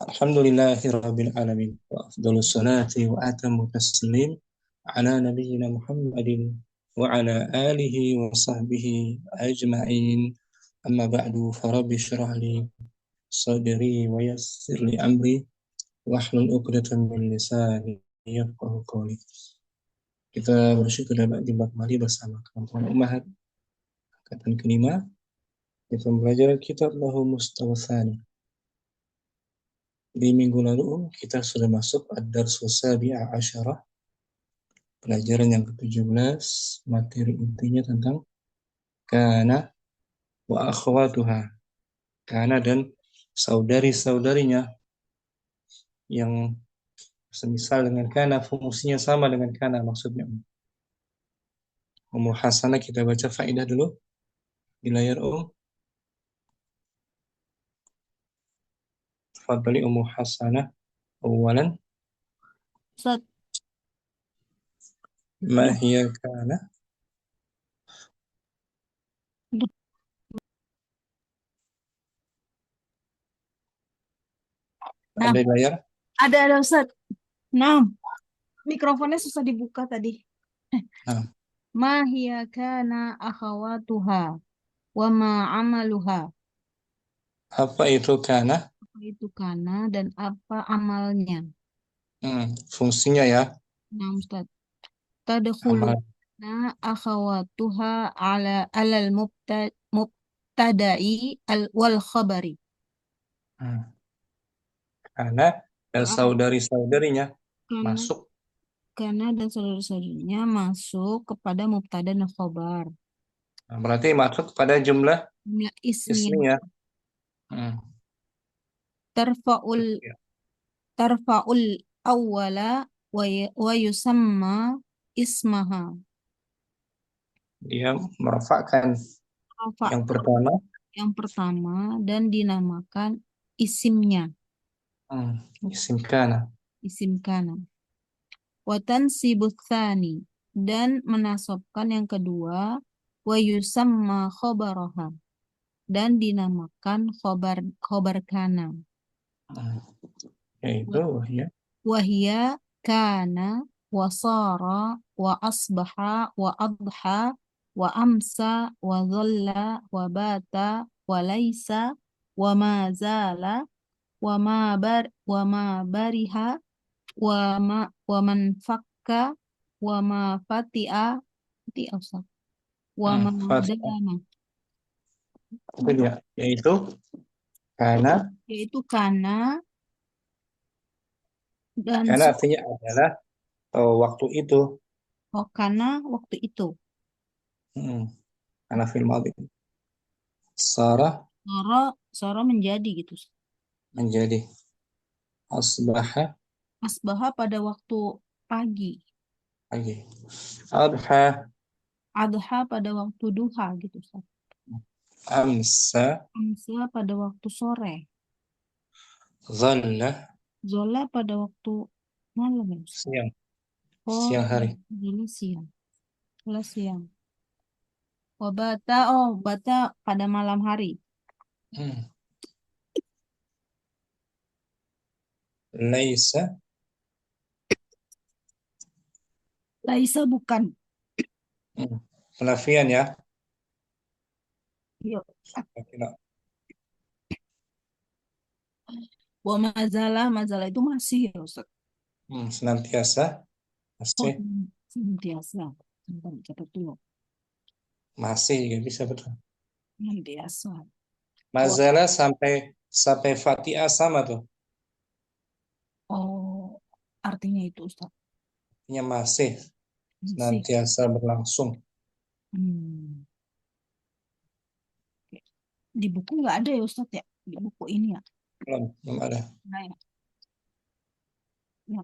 Alhamdulillahirabbil alamin wa afdhalus salati wa atammu taslim ala nabiyyina Muhammadin wa ala alihi wa sahbihi ajma'in. Amma ba'du, farabbi shrah li sadri wa yassir li amri wahlul 'uqdatam min lisani yafqahu qawli. Kita bersyukur dapat jumpa kembali bersama kawan-kawan Ummahat angkatan kelima. Kita belajar kitab Lahu Mustawasani. Di minggu lalu kita sudah masuk ad-darsus sabi'a asyarah, pelajaran yang ke-17, materi intinya tentang kana wa akhwatuha, kana dan saudari-saudarinya yang semisal dengan kana, fungsinya sama dengan kana maksudnya. Ummu Hasanah, kita baca faedah dulu di layar Tafadhali Ummu Hasanah. Awalan, Ustaz, ma hiya kana? nah, Ada di layar? ada Ustaz. Nah, mikrofonnya susah dibuka tadi. Nah, Ma hiya kana akhawatuha wa ma amaluha. apa itu kana? Apa itu kana dan apa amalnya? Fungsinya ya, Nah, Ustaz. amal. Tadkhuluna akhawatuha alal mubtada'i wal khabari. Hmm. Kana dan Ah, saudari-saudarinya Kana masuk. kana dan saudara-saudaranya masuk kepada mubtada dan khabar. Nah, berarti masuk pada jumlah Ya, ismi isminya. Hmm. tarfa'ul Ya. tarfa'ul awwala wa yusamma ismaha. Dia merafakkan Rafa yang pertama. yang pertama dan dinamakan isimnya, Hmm. Isim kana. isim kana. Wa tansibut tsani dan menasobkan yang kedua, wa yusamma khabaraha dan dinamakan khobar kana. Hmm. Yaitu ya. Wahia kana wa sara wa asbaha wa adha wa amsa wa dhalla wa bata wa laisa wa ma zala wa ma bariha wa man fakka wa ma fatia wa ma Fatha. dama, Itu dia. Yaitu kana. yaitu kana dan Kana artinya adalah waktu itu. kana waktu itu. Hmm. Kana fil madhi. Sarah Sara menjadi gitu. menjadi. Asbaha Asbaha pada waktu pagi. pagi. Adha Adha pada waktu duha gitu, Ustaz. amsa. Amsa pada waktu sore. Dhalla Zola pada waktu malam ya, Ustaz. siang. Oh, Siang hari. zola siang. Zola siang. Bata pada malam hari. Hmm. Laisa. Laisa bukan. Penafian ya. Yuk. Kira. Mazalah itu masih ya, Ustaz. Senantiasa Oh, masih. senantiasa. Sebentar, catat dulu. Masih juga bisa, betul. Senantiasa. Oh, Mazalah sampai sampai Fatiha sama tuh. oh, artinya itu, Ustaz. Artinya masih Masih. senantiasa berlangsung. Hmm. Di buku nggak ada ya Ustaz ya? Di buku ini ya? Belum ada. Nah, ya. Ya.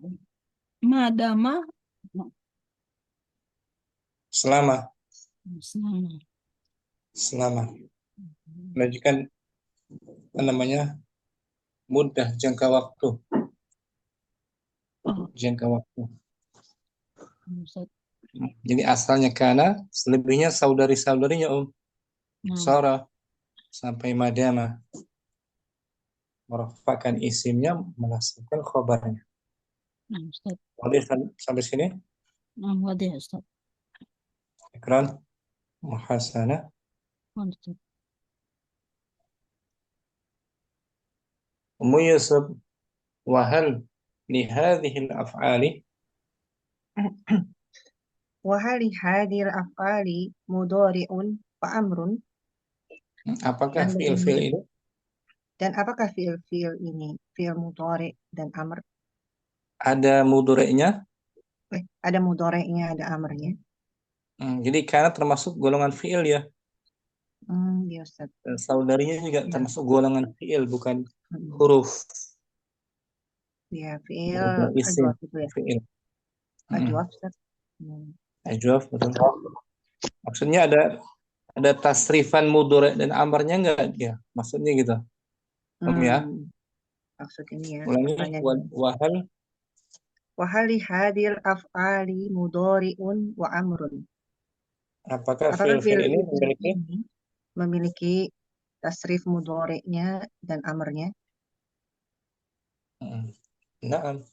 Madama Selama selama. selama menunjukkan apa namanya, mudah, jangka waktu. Oh, Jangka waktu. Ustaz. Jadi asalnya kana, selebihnya saudari-saudarinya Nah, Sarah sampai Madama. merofakkan isimnya, menasabkan khobarnya. Nah, Ustaz. Boleh sampai sini? Nah, wadah, Ustaz. Ikran, muhasana. Ustaz. Ummu Yusuf, wahal lihadihil af'ali. Wahal hadil af'ali mudhari'un wa amrun, Apakah dan fi'il-fi'il ini dan apakah fi'il ini fi'il mudhari' dan amr? ada mudhari'nya? Ada mudhari'nya, ada amrnya. Jadi karena termasuk golongan fi'il ya. Ya Ustaz. Dan saudarinya juga Ya. termasuk golongan fi'il, bukan Hmm. huruf. Ya, fi'il Bukan isim, ajwaf itu ya. fi'il. Ajwaf Ustaz. Ajwaf, betul. Maksudnya ada tasrifan mudhari' dan amarnya enggak dia? Maksudnya gitu. Ya. Maksud ini ya, Ulangi, pertanyaannya. wahal Wahal hadil af'ali mudhari'un wa amrun. apakah Apakah fi'il-fi'il ini ini memiliki tasrif mudhari'nya dan amrnya? Naam.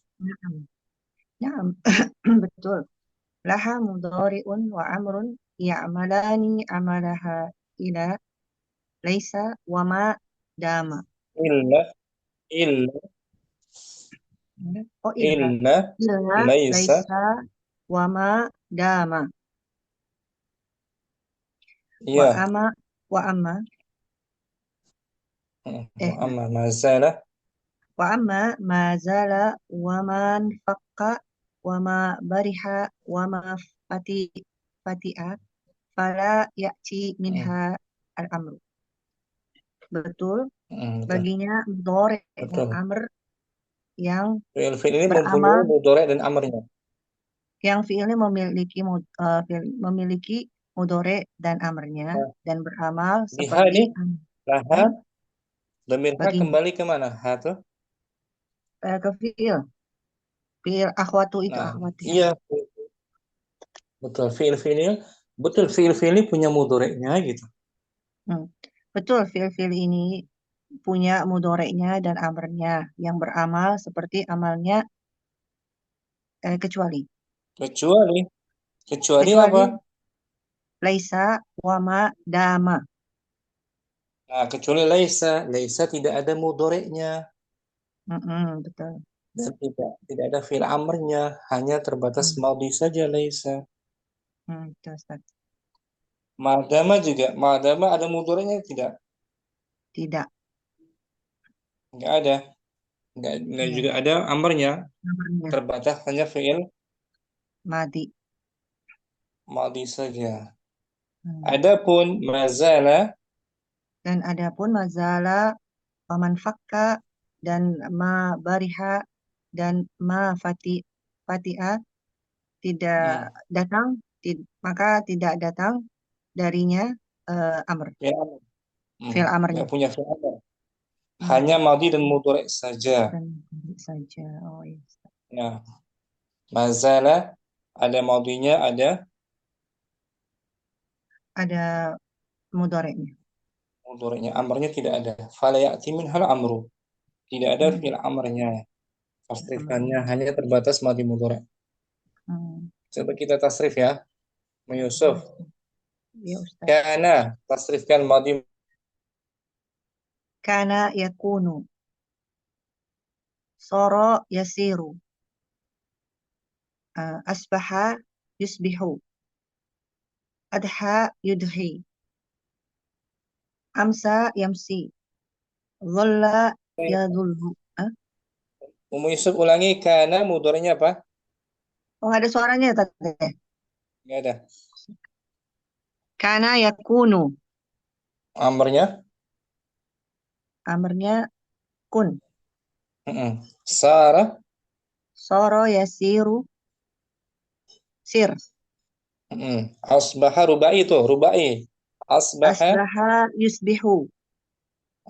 Naam. Betul. Laha mudhari'un wa amrun ya'malani amalaha ila laisa wa ma dama. Illa illa Oh illa. illa Illa laisa laisa wa ma dama. Wa ya ama wa amma wa amma mazala wa amma ma zala wa man faqqa wa ma bariha wa ma fati'a fala ya'ti minha al-amru. Betul, betul. baginya mudhari dan Betul. amr yang Fi'il-fi'il ini mempunyai beramal, mudhari' dan amarnya. yang fi'ilnya memiliki mudhari dan amrnya dan beramal Liha seperti ini laha dhamirha baginya kembali ke mana? Ha tuh. ke fi'il akhwatu itu Nah, akhwat ya. iya. Betul, fi'il-fi'il ini punya mudhari'nya gitu. Betul, fi'il ini punya mudhari'nya dan amrnya yang beramal seperti amalnya kecuali Kecuali apa? laisa wa ma dama. Nah, kecuali laisa tidak ada mudhari'nya Betul. dan tidak ada fi'il amrnya, hanya terbatas madhi saja laisa. Betul, Ustaz. Madama ada mudhari'nya tidak? Tidak. Enggak ada. Enggak juga ada amrnya. Amrnya Terbatas hanya fi'il madi. madhi saja. Adapun mazala Dan adapun mazala, paman fakka dan ma bariha dan ma fatiha tidak datang, maka tidak datang darinya amr. fi'il amr. Fi'il amrnya. Enggak punya fi'il amr. Hanya madhi dan mudhari' saja. Saja. Oh iya. Nah, mazala ada madhinya, Ada mudhari'nya. mudhari'nya, amrnya tidak ada. Fala ya'ti minhal amru. Tidak ada fi'il amrnya. Tasrifannya hanya terbatas madhi mudhari'. Coba kita tasrif ya. Yusuf. Ya Ustaz. Kana tasrifkan madhi. Kana yakunu. Sara yasiru. Asbaha yusbihu. Adha yudhi. Amsa yamsi. Dhalla yadhullu. Ummu Yusuf ulangi, kana mudhari'nya apa? Oh, nggak ada suaranya tadi. Enggak ada. Kana yakunu. Amrnya? Amrnya kun. Sara? Sara yasiru. Sir. Asbaha rubai itu, rubai. Asbaha yusbihu.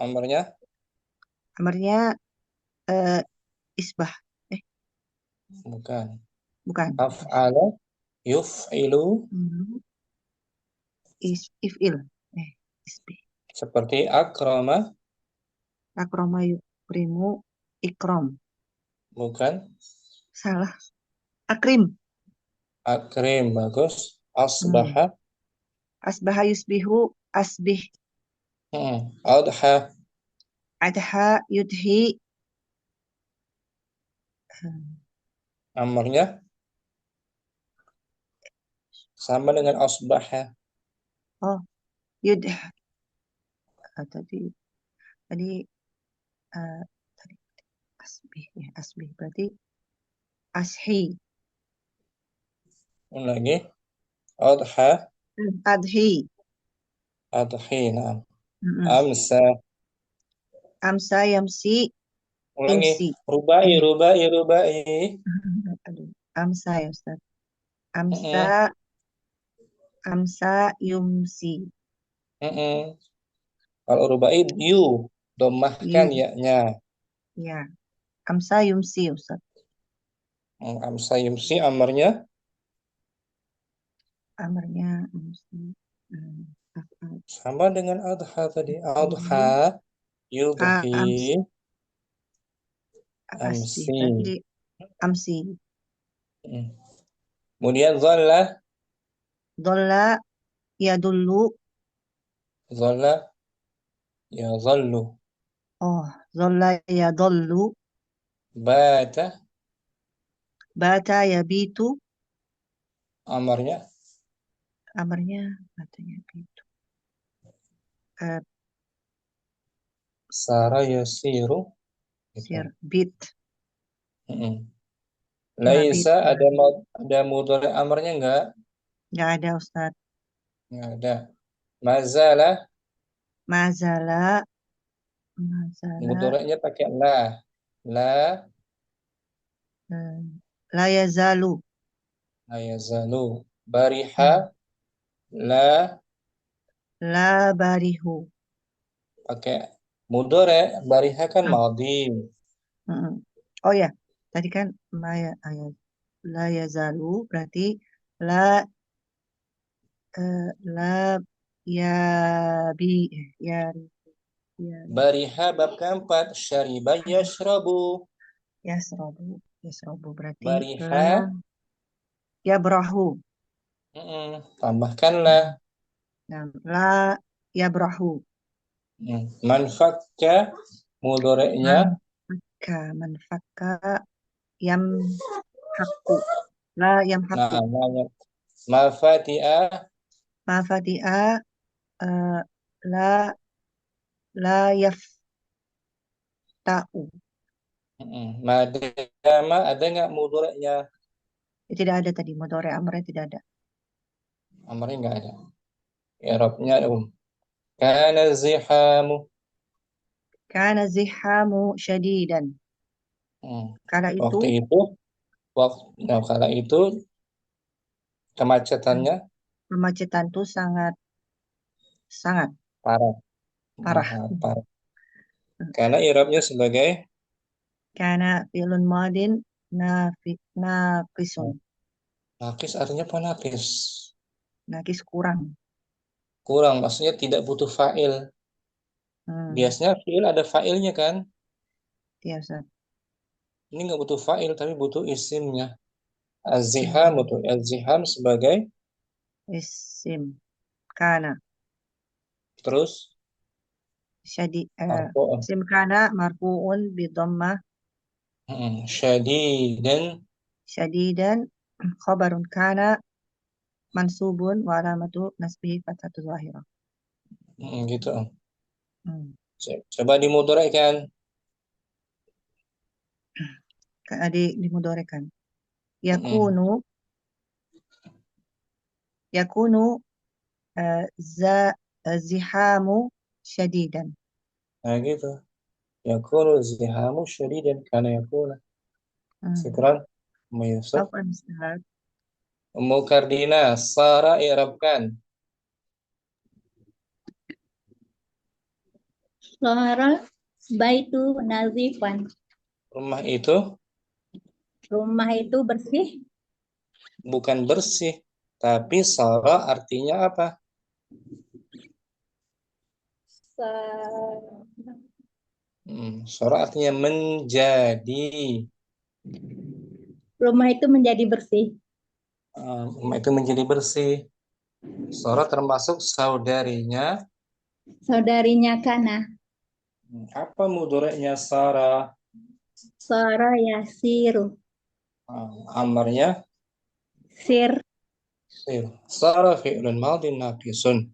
Amrnya? Amrnya isbah. Bukan. Bukan. Af'ala yuf'ilu. If'il. Isbih. Seperti akrama. Akrama Yukrimu ikram. Bukan. Salah. Akrim. Akrim, bagus. Hmm. Asbaha. Asbaha yusbihu asbih. Adha. Adha yudhi. Amarnya sama dengan asbaha. Oh, yudh. Tadi tadi eh, tadi asbih ya, asbih berarti ashi. Lagi. Adha. Adhi. Adhi. Nah. Mm-mm. Amsa. Amsa yamsi Lagi. imsi. Rubai, Eh, rubai, rubai. aduh. Amsa ya Ustaz. Amsa Mm-mm. amsa yumsi. Mm-mm. Kalau rubai, you. Domahkan You. ya-nya. Ya. Amsa yumsi Ustaz. Amsa yumsi amarnya Amarnya yumsi. Af'al. sama dengan adha tadi. Adha, Hmm. Ams, yudhi, asbih amsi. tadi amsi. Mm. Kemudian zalla, Dolla yadullu. zalla, ya zallu. Oh, dolla yadullu. Bata, Bata yabitu. amarnya Amarnya bata yabitu. Eh, sara yasiru. Gitu. Sir bit. Mm-mm. Mabit. Laisa ada mudhari amarnya enggak? Nggak ada Ustaz. Enggak ada. Mazala, Mazala. Mazala. mudhari'nya pakai la. La, eh, La yazalu. la yazalu. Bariha, Hmm. la, La barihu. pakai mudhari. Bariha kan Hmm. madhi. Mm-mm. Oh ya, tadi kan la yazalu berarti la la ya bi ya ya Bariha bab keempat. Syariba yashrabu. yasrobu yasrobu berarti la Bariha, ya berahu. tambahkanlah. Nah, la ya berahu. Manfakka, mudhari'nya. Manfaka yam hakku. La yam Nah, hakku. namanya mafati'ah. Mafatia la la yaftau. Madama ada nggak mudhari'nya? Tidak ada tadi mudhari amrnya tidak ada. Amarnya nggak ada. I'rabnya kana zihamu. Kana zihamu syadidan. Hmm. Kala itu Waktu itu, nah, kala itu kemacetannya kemacetan itu sangat sangat parah. parah. Parah. Karena i'rabnya sebagai Kana fi'lun madin naqisun. nakis, artinya apa nakis? Naqis kurang. Kurang, maksudnya tidak butuh fa'il. Hmm, Biasanya fi'il ada fa'ilnya kan? ya Ustaz. Ini nggak butuh fa'il, tapi butuh isimnya. Az-ziham, Hmm, butuh az-ziham sebagai isim kana terus marfu'. isim kana marfu'un bi dhammah Syadidan. syadidan khabarun kana mansubun wa alamatu nasbihi fathatu zahirah. Gitu. Hmm. Coba dimudhari'kan. Dimudorekan. Mm-mm. Yakunu yakunu za zihamu syadidan. Nah gitu. Yakunu zihamu syadidan kana yakuna. Hmm. Syukran, Ummu Yusuf. Apa Ustaz? Ummu Kardina, Sara i'rabkan. Sahara baitu nazifan. Rumah itu Rumah itu bersih. bukan bersih, tapi Sara artinya apa? Sa- Sara artinya menjadi. Rumah itu menjadi bersih. Rumah itu menjadi bersih. Sara termasuk saudarinya. Saudarinya Kana. Apa mudhari'nya Sara? Sara yasiru. Amarnya Sir. sir. Sara fi'lun madin naqisun.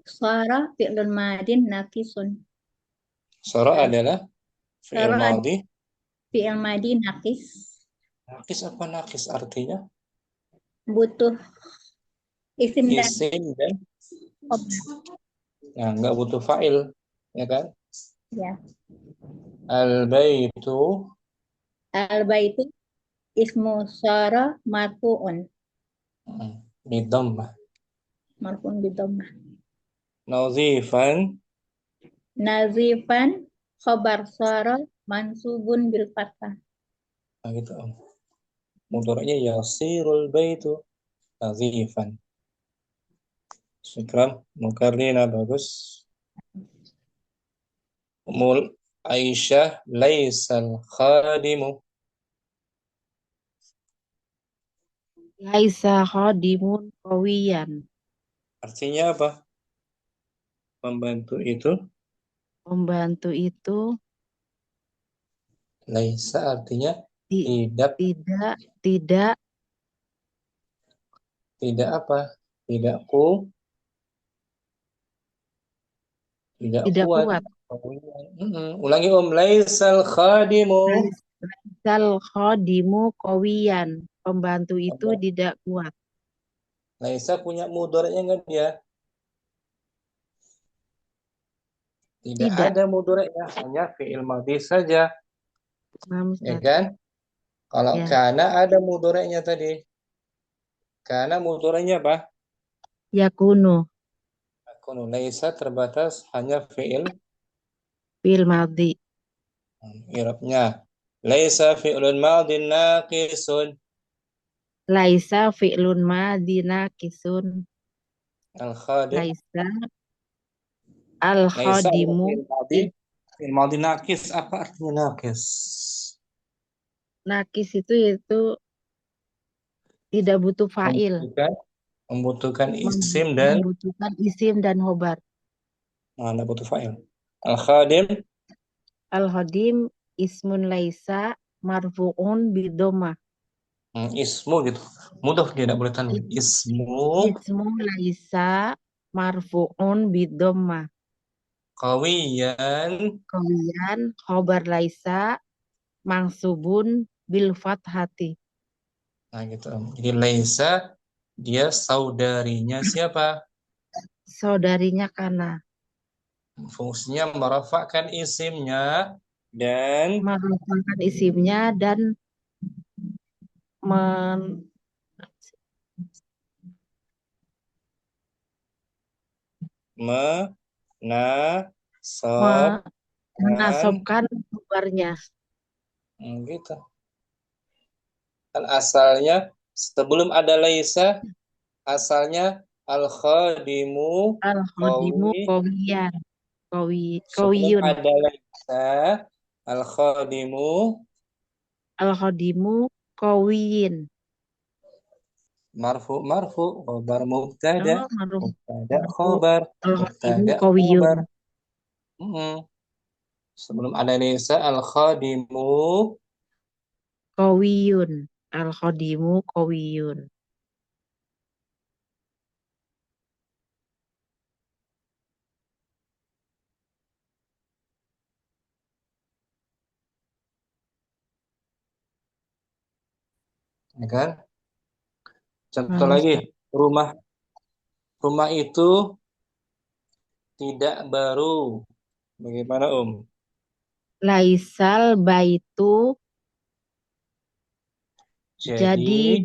Sara fi'lun madin naqisun. Sara adalah fi'il Sara madhi. fi'il madi naqis. Naqis apa naqis artinya? Butuh isim dan Isim dan khobar. nggak butuh fa'il, ya kan? Ya. Al-baitu Al-baitu ismu Sara marfu'un. bidammah. Marfu'un bidammah. Nazifan Nazifan khobar Sara mansubun bil fathah. gitu. Mudhari'nya yasirul baitu nazifan. Syukran, Mukarrina bagus. Umul Aisyah laisal khadimu. Laisa khadimun qawiyan. Artinya apa? Pembantu itu Pembantu itu laisa artinya ti- tidak tidak tidak apa? Tidak tidak tidak kuat. kuat. Ulangi laisal khadimu. Laisal khadimu qawiyan. Pembantu itu tidak kuat. Laisa punya mudhari'nya enggak dia? Tidak Tidak. ada mudhari'nya, hanya fi'il madhi saja, Paham, ya Ustaz? kan? Kalau Ya. kana ada mudhari'nya tadi. Kana mudhari'nya apa? Yakunu Yakunu. Laisa terbatas hanya fi'il fil madhi. i'rabnya. Laisa fi'lun madin naqisun. Laisa fi'lun madhi naqisun. Al-khadim. Laisa Laisa al-khadimu fi'il madhi naqis. Apa artinya naqis? naqis itu tidak butuh fa'il. Membutuhkan isim dan Membutuhkan isim dan khobar. tidak butuh fa'il. Al-khadim Al-khadim ismun laisa marfu'un bidomah. ismu gitu. Mudah tidak boleh tanwin. Ismu Ismu laisa marfu'un bidomah. qawiyan. Kemudian khobar laisa mangsubun bil fathati. Nah gitu. Jadi laisa dia saudarinya siapa? Saudarinya Kana. Fungsinya merafakkan isimnya dan Merufakkan isimnya dan men menasabkan menasobkan khobarnya. gitu. Kan asalnya sebelum ada laisa asalnya al-khadimu Al-khadimu qawi. qawiyan. Sebelum Qawiyun. ada laisa al-khadimu Al-khadimu qawiyin. marfu khobar mubtada mubtada khobar Al-khadimu mubtada qawiyun. khobar. Sebelum ada laisa al-khadimu Qawiyun. Al-khadimu qawiyun. ya kan? Contoh lagi, rumah itu tidak baru. Bagaimana Laisal baitu Jadi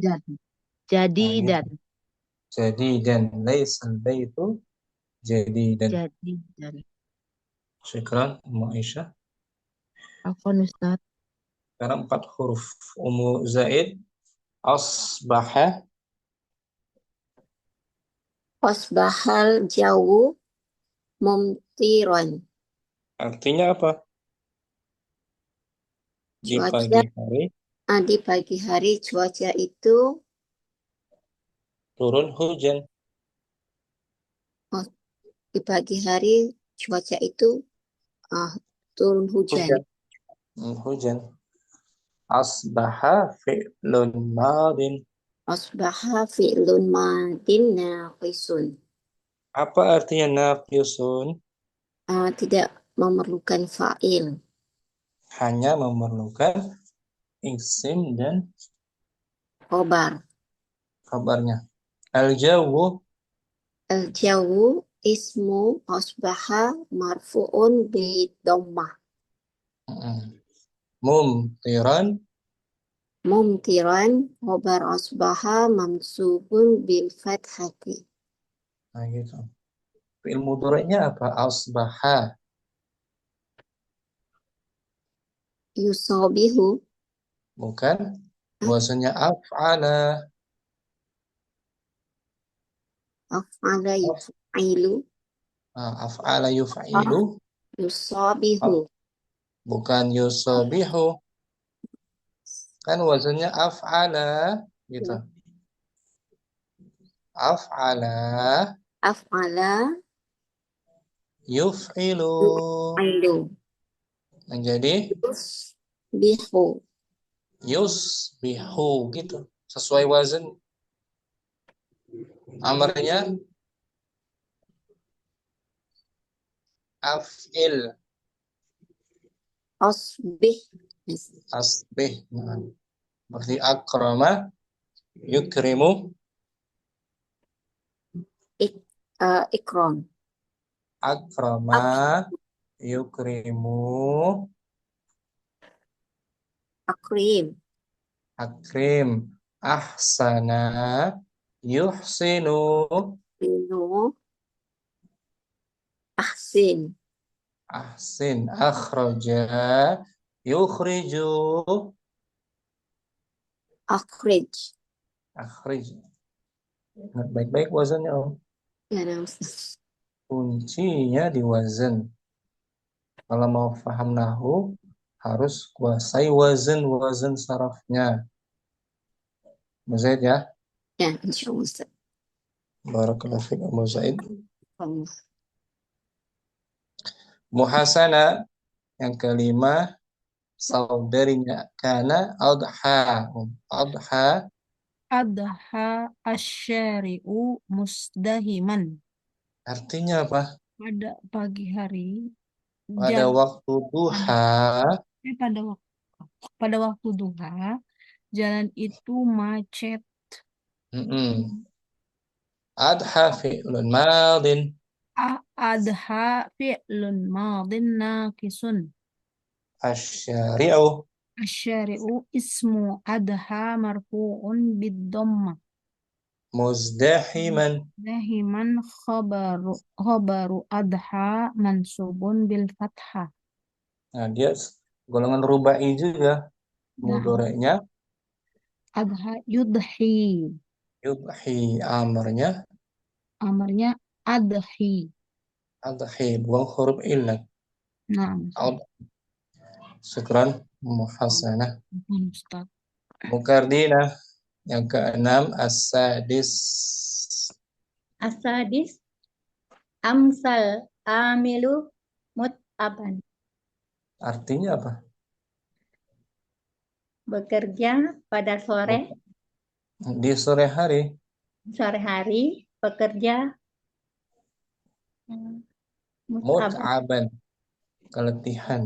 jadi dan laisal baitu jadi dan. Syukran Ummu Aisyah. Afwan Ustaz. Sekarang 4 huruf. Ummu Zaid asbaha Asbahal jawu mumtiron. artinya apa? Di Cuaca pagi hari di pagi hari cuaca itu turun hujan. oh, di pagi hari cuaca itu turun hujan. Hujan. Hujan. Asbaha fi'lun madin. Asbaha fi'lun madin naqisun. Apa artinya naqisun? Tidak memerlukan fa'il. Hanya memerlukan isim dan Khobar. kabarnya. Al-jawu Al-jawu ismu asbaha marfu'un bi dhammah. mumtiran. Mumtiran khobar asbaha mansubun bil fathati. Nah gitu. Fi'il mudhari'nya apa? Asbaha. Yusabihu Bukan. Wazannya af'ala. af'ala yuf'ilu Af'ala yuf'ilu. yusabihu Bukan yusabihu. Kan wazannya af'ala. Gitu. Af'ala af'ala yuf'ilu. yuf'ilu Menjadi yusbihu yusbihu gitu. Sesuai wazan. Amarnya af'il. asbih Asbih. Berarti akrama yukrimu. ikram Akrama yukrimu. akrim Akrim. Ahsana yuhsinu. inu ahsin Ahsin. Akhraja yukhriju. akhrij. Akhrij. Ingat baik-baik wazannya, Om. Ya, nah, Kuncinya di wazan. Kalau mau paham nahu, harus kuasai wazan sarafnya. Muzaid ya. ya insyaallah Ustaz. Barakallahu fiik Muzaid. Allah. Muhasana yang kelima, saudarinya kana adha. Adha Adha asyari'u musdahiman. artinya apa? Pada pagi hari, Pada waktu duha. pada waktu duha, jalan itu macet. Adha fi'lun madin. Adha fi'lun madin naqisun. Asyari'u. Asyari'u ismu adha marfu'un bid-dhammah. Muzdahiman. Dahiman khabaru adha mansubun bil fathah. Nah, dia golongan rubai juga. Mudhari'nya Adha yudhi. yudhi. Amarnya Adhi. adhi. Buang huruf illat. Nah, Syukran muhasanah. Ustaz. Mukardinah yang keenam as-sadis. Asadis amsal amilu mut'aban. Artinya apa? Bekerja pada sore Di sore hari. hari bekerja mut'aban, Mut'aban.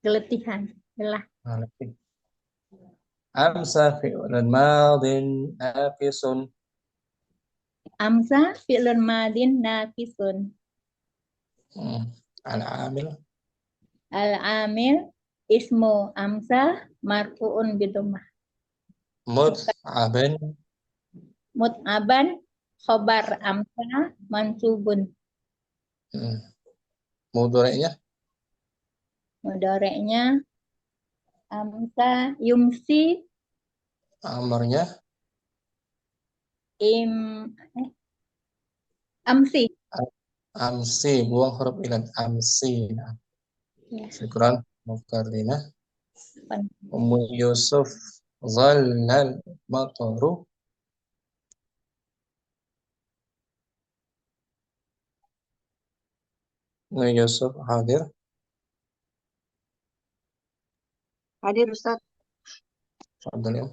Keletihan. lelah. Letih. Amsa fi'lun madin naqisun. Amsa fi'lun madin naqisun. Al-amil. Al-amil ismu amsa marfu'un bidomah. Mut'aban. Mut'aban khobar amsa mansubun. Mudhari'nya Mudhari'nya amsa yumsi amarnya amsi. amsi. Buang huruf illat. Amsi. Nah. Ya. Syukran Mukardinah. Pan- Ummu Yusuf zallal mataru. Ummu Yusuf hadir. Hadir Ustaz. Tafadhal ya.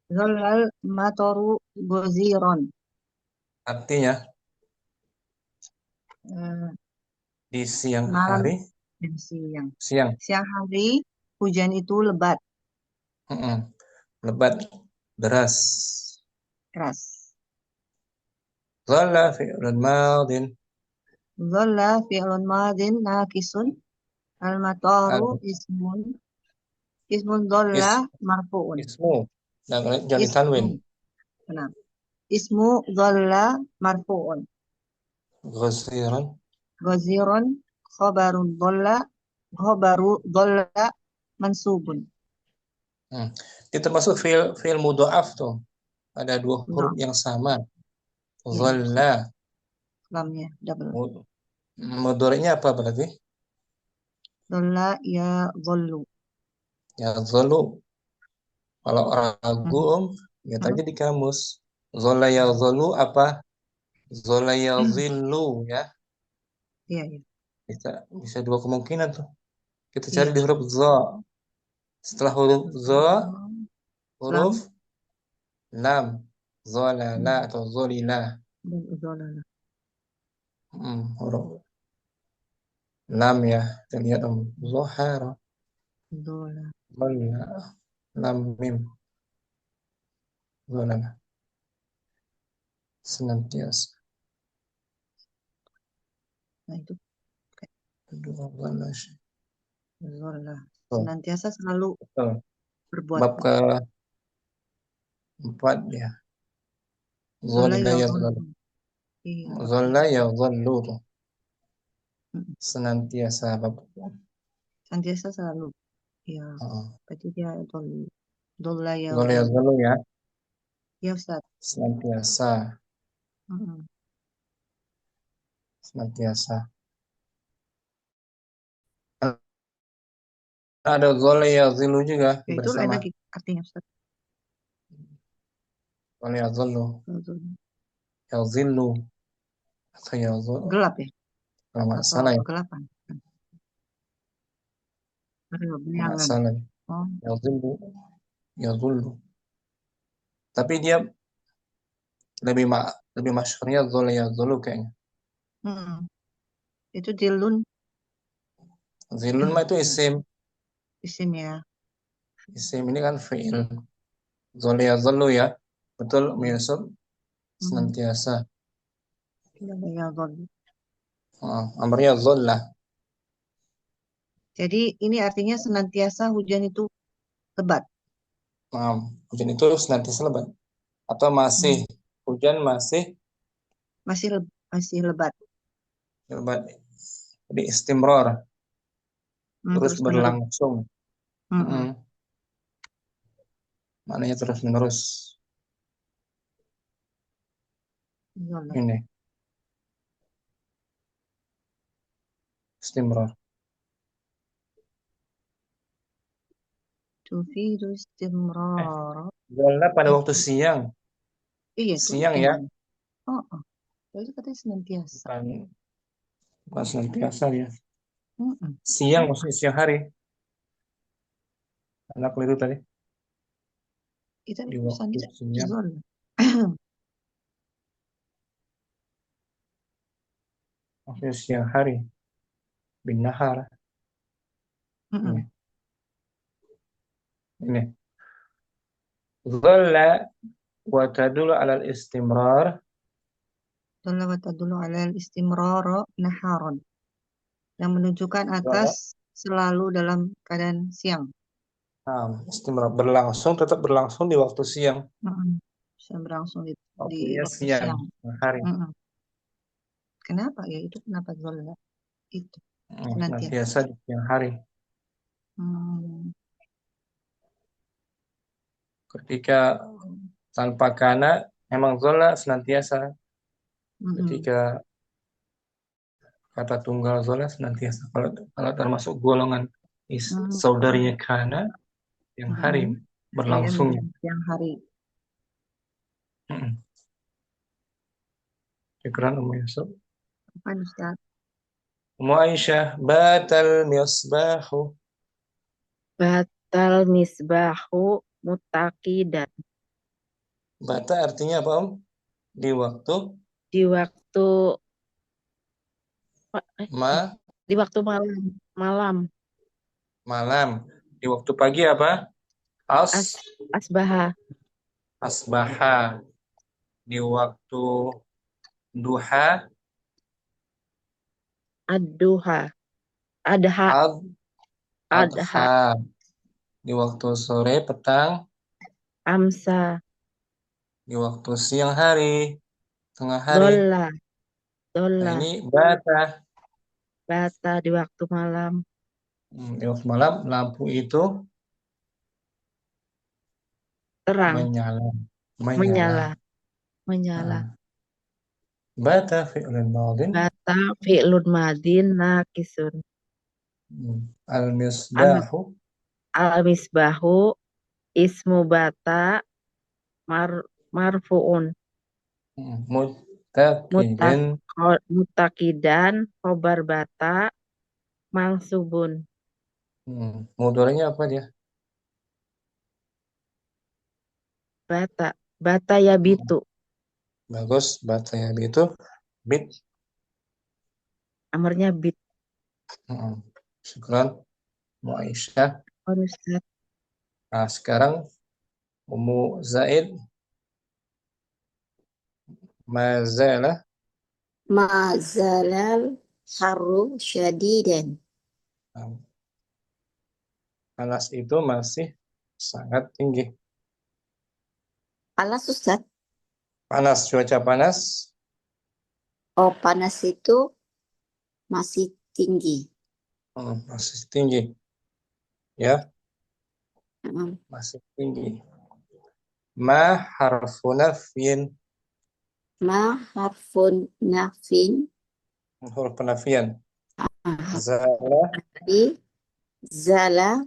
Zalal matoru goziron. Artinya Eh, di siang malam hari, dan siang. siang, Siang hari hujan itu lebat, lebat, deras. keras. Zalla fi'lun madin. Zalla fi'lun madin nakisun. Al-matoru ismun zalla Is, marfu'un. ismu. Nah, jangan ditanwin. Ismu. Benar. Ismu zalla marfu'un. Ghasiran. Ghaziron khobaru dhalla mansubun. Itu termasuk fi'il mudha'af tuh. Ada dua huruf Nah, yang sama. ya, Dhalla. lamnya double. Mudhari'nya apa berarti? Dhalla ya dhallu. Ya dhalu. Kalau ragu lihat aja di kamus. Dhalla ya dhalu apa? Dhalla ya dhillu ya. Iya, iya. Bisa dua kemungkinan tuh. Kita cari Iya. di huruf dha. Setelah huruf dha, huruf lam. Dhalala atau dhalila. Dhalla. Huruf lam ya. Kita lihat Zuhara. Dhalla. Dhalla. Lam mim. Dhalala. Senantiasa. Nah, itu Dhalla. dhalla. Oh, Senantiasa selalu betul. berbuat Bab baik. keempat ya. Dhalla Dhalla ya ya dhallu. dhalla. Iya. Dhalla ya dhallu tuh. Mm. Senantiasa bab. Senantiasa selalu. Iya. Berarti dia dhallu. Dhalla ya Dhalla ya dhallu. dhallu ya. Ya, Ustaz. Senantiasa. Mm-mm. Senantiasa. Ada dhalla ya dhillu juga Ya, itu lain bersama. lagi artinya, Ustaz. Dhalla ya dhillu. Dhalla. Ya dhillu. Atau ya dhillu. Gelap ya? Kalau nggak Atau salah ya. kegelapan? Ada Kalau nggak benangan. salah ya. Oh, Ya dhillu. Ya dhillu. Tapi dia lebih masyhurnya dhalla ya dhillu kayaknya. itu dilun Dhillun mah itu isim. isim ya. Isim ini kan fi'il. Dhalla ya dhillu ya. Betul, Yusuf. Senantiasa. Ya, dhalla. Amrnya dhalla. Jadi ini artinya senantiasa hujan itu lebat. Hujan itu senantiasa lebat. Atau masih. Hujan masih Masih lebat. lebat. Jadi istimrar. Terus Terus menerus. berlangsung. Maknanya terus menerus. Dhalla. Ini. Istimrar. Tufidu istimrar. Dhalla pada waktu siang. Iya, itu Siang ya. gimana? Oh. Itu katanya senantiasa. Bukan senantiasa ya. Mm-mm. Siang maksudnya siang hari. Anak keliru tadi. Itu Di waktu siang. dhalla. Maksudnya siang hari. Bin nahar. Ini. Dhalla wa tadulu alal istimrar. Dhalla wa tadullu ala istimrar naharon. Yang menunjukkan atas selalu dalam keadaan siang. Istimrar berlangsung, tetap berlangsung di waktu siang. Bisa berlangsung di Waktunya waktu siang, siang. hari. Kenapa ya? Itu kenapa dhalla? Itu Senantiasa di siang hari. Ketika tanpa kana, memang dhalla senantiasa. Ketika kata tunggal zola senantiasa kalau termasuk golongan saudarinya kana yang hari berlangsungnya. Yang hari. Syukran Ummu Yusuf. Apa Ustaz? Ummu Aisyah, batal misbahu. Batal misbahu mutaqidan. Bata artinya apa, Om? Di waktu Di waktu malam. malam. Di waktu pagi apa? Asbaha. Asbaha. Di waktu duha. Ad-duha. Adha. Adha. Di waktu sore, petang. Amsa. Di waktu siang hari, tengah hari. Dolla. Nah, ini bata. Bata di waktu malam. Di waktu malam lampu itu Terang. Menyala. Bata fi'lun madin. Bata fi'lun madin naqisun. Al-misbahu. Al-misbahu ismu bata marfu'un. Mutaqidan khobar bata mansubun. Mudhari'nya apa dia? Bata yabitu. Bagus, bata yabitu. Bit. Amarnya bit. Syukran Ummu Aisyah. Nah, sekarang Ummu Zaid. Mazalal harru syadidan. Panas itu masih sangat tinggi. Panas Ustaz? Panas, cuaca panas. Oh, panas itu masih tinggi. Masih tinggi. Ya. Masih tinggi. Ma harfu nafyin. Ma harfun nafin. Huruf penafian. Zala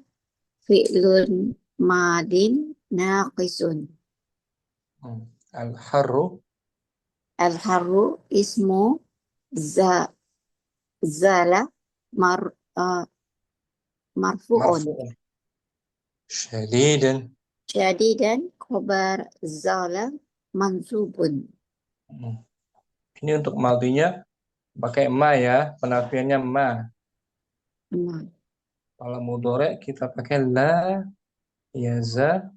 fi'lun madin naqisun. Al-harru ismu zala marfu'un. Syadidan khobar zala mansubun. Ini untuk madinya pakai ma ya, penafiannya ma. Kalau mudhari kita pakai la yaza.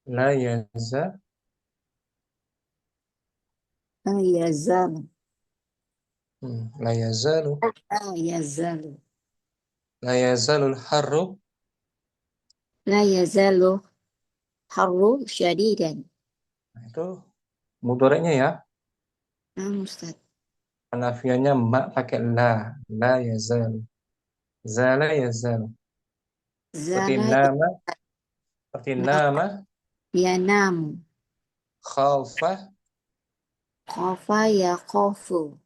La yaza. Yazalu. La yazalu. Yazalu. La yazalul harru. La yazalu harru syadidan. Itu mudhari'nya ya. Ustaz. Penafiannya ma pakai la. La yazalu. Zala yazalu. Seperti nama. Seperti nama. Yanam. Khafa. Khafa ya khafu.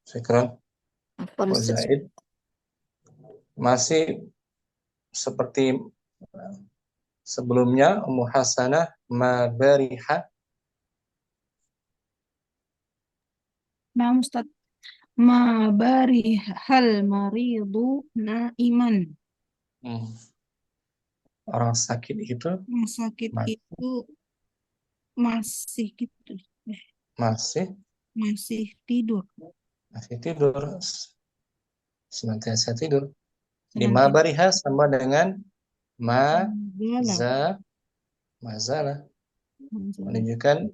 Syukran. Zaid. Masih seperti sebelumnya Ummu Hasanah ma bariha. Nah, Ustaz. Ma barihal maridu naiman. Orang sakit itu masih gitu. Masih tidur. Senantiasa tidur. Di ma bariha sama dengan mazala. Menunjukkan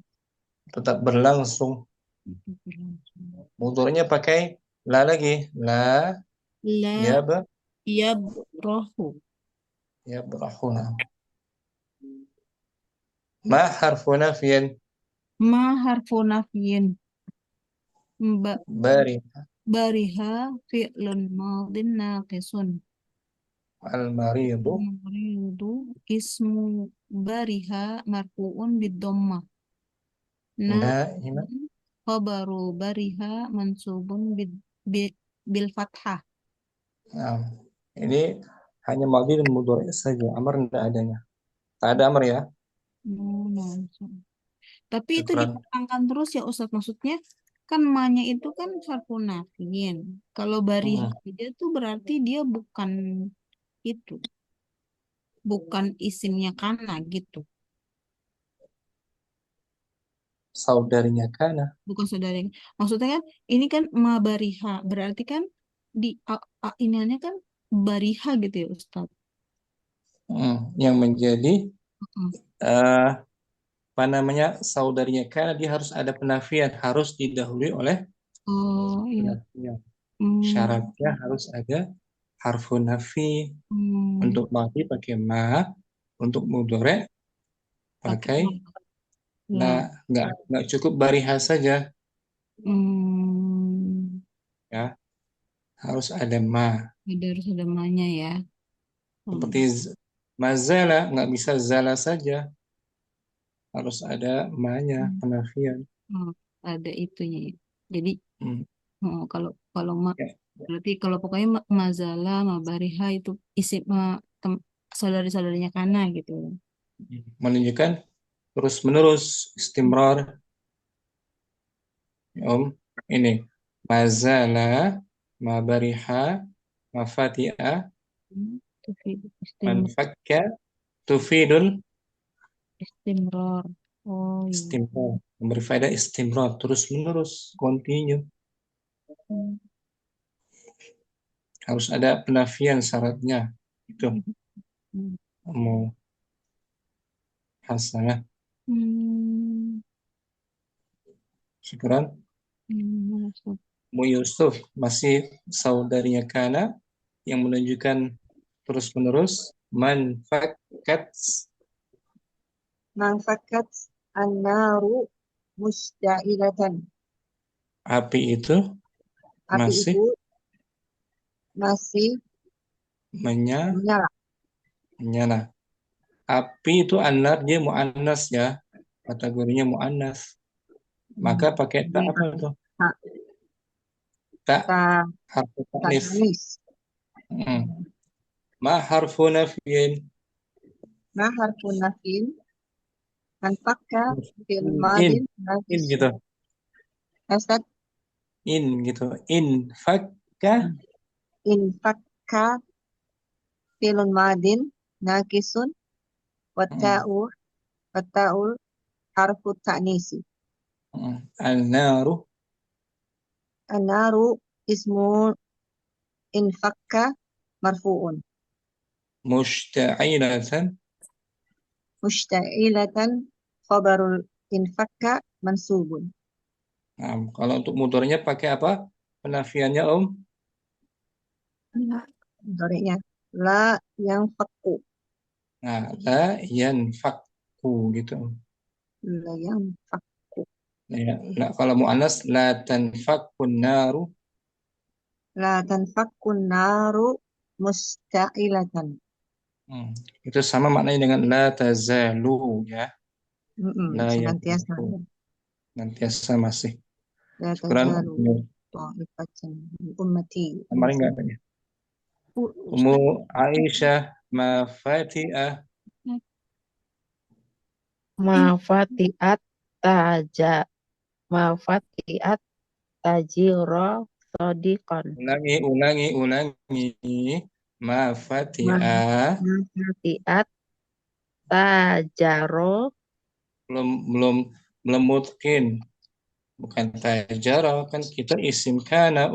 tetap berlangsung. Mudhari'nya pakai la lagi. La yabrahu. Yabrahuna. Ma harfu nafyin. Ma harfu nafyin. Bariha fi'lun madin naqisun. Al-maridu ismu bariha marfu'un bid-dhammah. Naim. Khabaru bariha mansubun bil fathah. Nah, ini hanya madhi dan mudhari saja. Amar tidak adanya. Tak ada amar ya. Mansub. Tapi itu Syukran. dipangkan terus ya Ustadz. Maksudnya kan ma-nya itu kan harfu nafiin. Kalau bariha dia tuh berarti dia bukan itu. Bukan isimnya kana gitu. Saudarinya kana. Bukan saudara. Maksudnya kan ini kan ma bariha. Berarti kan di iniannya kan bariha gitu ya Ustadz. Yang menjadi Mm. apa namanya, saudarinya kana, dia harus ada penafian, harus didahului oleh Oh iya. penafian. Hmm. Syaratnya harus ada harfu nafi. Untuk madhi pakai ma, untuk mudhari pakai Nah. nggak cukup bariha saja Hmm. ya, harus ada ma. Harus ada ma-nya ya. Seperti mazala, nggak bisa zala saja, harus ada ma-nya, penafian. Oh, ada itunya ya. Jadi kalau kalau Ya. berarti kalau pokoknya mazala, mabariha itu isi saudari-saudarinya kana gitu. Menunjukkan terus menerus, istimrar. Ini mazala, mabariha, mafatiha, manfakka, tufidul Istimror. Oh iya. istimrar, memberi faedah istimrar, terus menerus, continue. Harus ada penafian syaratnya itu. Mau hasanah. Syukuran. Mu Yusuf masih saudarinya kana yang menunjukkan terus menerus. Manfakat an-naru musda'ilatan. api itu Api masih itu masih menyala. menyala. Api itu anar, dia muannas ya, kategorinya muannas. Maka pakai tak apa tuh? Tak harfu ta'nits. Ma harfu nafyin. Ma harfu nafyin manfakka fil In madin gitu. Ustaz, In gitu. In fakka fakka filun madin nakisun wata'ul harfu ta'nisi. An-naru An-naru ismu infakka marfu'un. Mushta'ilatan khabarul infakka mansubun. Nah, kalau untuk mudhari'nya pakai apa? Penafiannya Mudhari'nya la yang fakku. Nah, la yanfakku gitu. La yang fakku. Nah, kalau mu'annas la tanfakkun naru. La tanfakkun naru musta'ilatan. Itu sama maknanya dengan la tazalu ya. La Senantiasa. Senantiasa masih. La Syukuran. tazalu ta'ifatan ummati. Kemarin enggak ada ya. Ummu Aisyah mafati'ah. Mafatiat tajiro sodikon. Ulangi. Mafati'ah. Mafatiat tajaro. Belum mungkin. Bukan tajaro, kan kita isim kana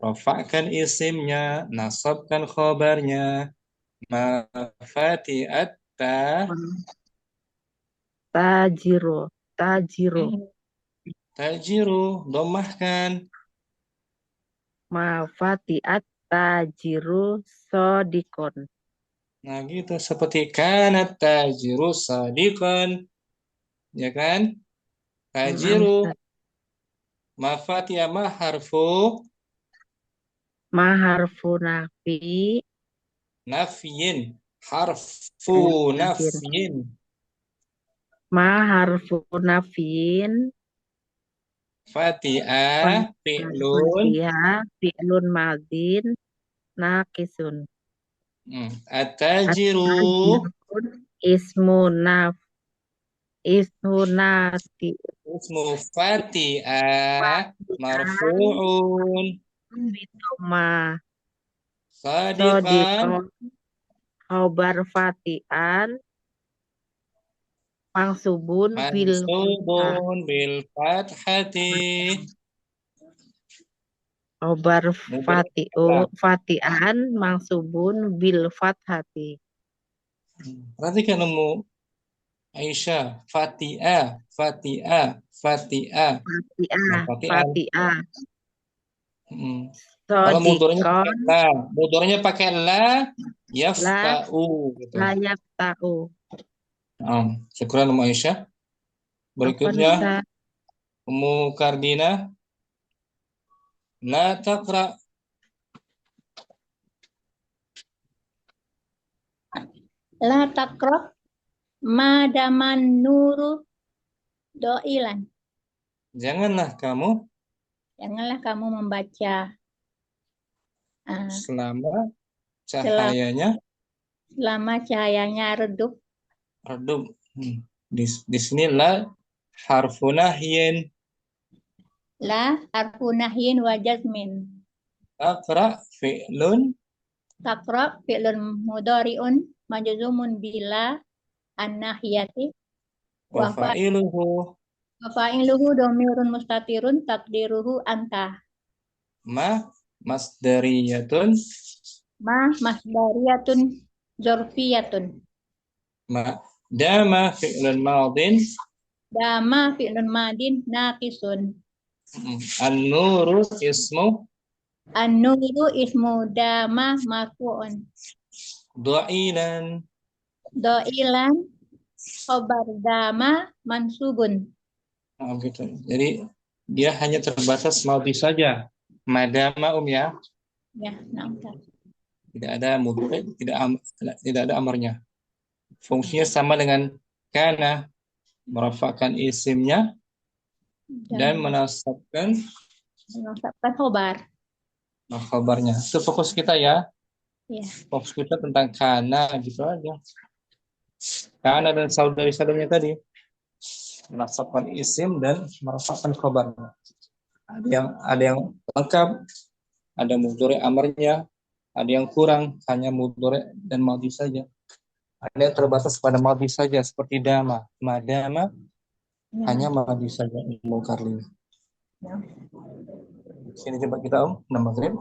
rafa'kan isimnya, nasabkan khobarnya. Mafati'at tajiru, domahkan. Mafatiat tajiru sodikon. Nah gitu, seperti kanat tajiru sadiqan, ya kan? Tajiru. Mafatiha harfu nafi. Nafyin. Harfu nafyin. Ma harfu nafin. Fatiha fi'lun. Fatiha fi'lun madin naqisun. Atajiru At-tajirun ismu nati ismu Fatiha marfu'un bitoma sadiqan sodikon khobar fatian mansubun bil fathah. mansubun bil fathati Khobar mudhari'. fatian mansubun bil fathati. Perhatikan Ummu Aisyah, Fatiha, Fatiha, Fatiha. Nah, Fatiah Fatiha. fatiah Kalau mudhari'nya pakai sodikon la, mudhari'nya pakai la, yafta'u gitu. layak tahu. Syukran Ummu Aisyah. Apa Berikutnya Ustaz? Ummu Kardina, la taqra. La takrah madaman nuru doilan. Janganlah kamu Janganlah kamu membaca selama cahayanya redup. redup. Di sini la harfu nahyin. La harfu nahyin wa jazmin. Taqra fi'lun Takra fi'lun mudhari'un majzumun bila an-nahiyati wa fa'iluhu wa fa'iluhu dhamirun mustatirun takdiruhu anta. ma masdariyatun Ma masdariyatun zorfiyatun. ma dama fi'lun madin Dama fi'lun madin naqisun. an-nuru ismu An-nuru ismu dama marfu'un. dha'ilan. Doilan khobar dama mansubun. Gitu. Jadi dia hanya terbatas madhi saja. Madama ya. Ya, nampak. Tidak ada mudhari, tidak ada amarnya. Fungsinya sama dengan kana, merafakkan isimnya dan menasabkan khobar. khabarnya. Itu fokus kita ya. Ya. Fokus kita tentang kana gitu aja. Kana dan saudari-saudaranya tadi. Menasabkan isim dan merafakkan khabarnya. Ada yang lengkap, ada mudhari amarnya, ada yang kurang, hanya mudhari dan madhi saja. Ada yang terbatas pada madhi saja seperti dama. Madama hanya madhi saja. Mukarlim. Sini coba kita maghrib.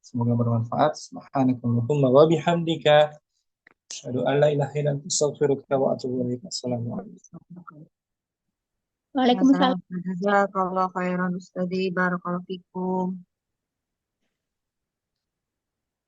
Semoga bermanfaat. Subhanakallahumma wa bihamdika asyhadu an la ilaha illa anta astaghfiruka wa atubu ilaik. Assalamualaikum. Waalaikumsalam. Jazakallahu khairan Ustadi, barakallahu fikum.